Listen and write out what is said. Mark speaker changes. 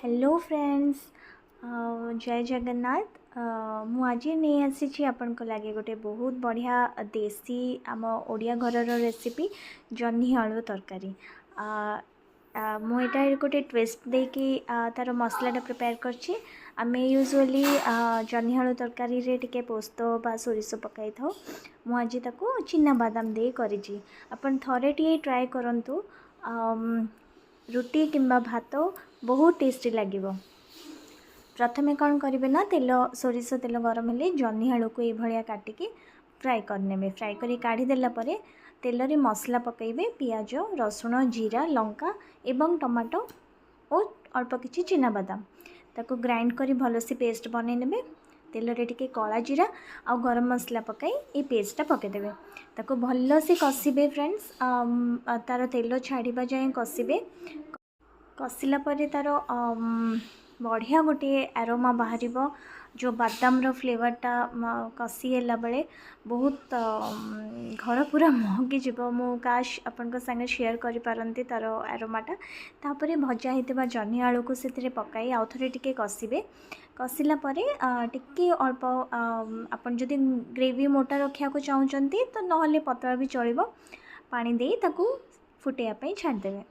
Speaker 1: Hello friends, जय जगन्नाथ। मु आज नहीं आसी आपन को लगे गोटे बहुत बढ़िया देसी आम ओडिया घरर रेसिपी जह्नी आलू तरकारी। मुझे गोटे ट्विस्ट देकी तार मसलाटा प्रिपेयर करछि। आमे यूजुअली जह्नी आलू तरकारी रे टिके पोस्त बा सोरिष पकाई था। मु आज ताको चिना बादाम दे करिछि। आपन थरे टिए ट्राई करंतु। रुटी किंबा भात बहुत टेस्टी लगे। प्रथमे कौन करेंगे ना, तेल सोरिष तेल गरम हेले जह्नी आलू को ये काटिकी फ्राए करने। फ्राए कर काढ़ीदेला तेल रे मसला पकेबे, पियाज रसुण जीरा लंका एवं टमाटो और अल्प किछि चिना बादाम ताको ग्राइंड करी भलसे पेस्ट बनै नेबे। तेल रे टिके कला जीरा आ गरम मसला पकाई ये पेस्टा पकईदेवे। ताको भलसे कषिबे फ्रेंड्स। तार तेल छाड़ा जाए कषिबे। कषिला परे तार बढ़िया गोटे एरोमा बाहर जो बादाम रो फ्लेवरटा कषिला बेले बहुत घर पूरा महकी जीव। मु काश अपन संगे शेयर करि पारंती तार एरोमाटा। तापरे भजा होता जह्नी आलू को से पकाई आउ थे टिके कषिबे। कषिला परे टिके अल्प आपन जदि ग्रेवी मोटा रखा को चाहते तो नहले पतला भी चलिबो। पानी दे ताकू फुटेया पे छाड़ देबे।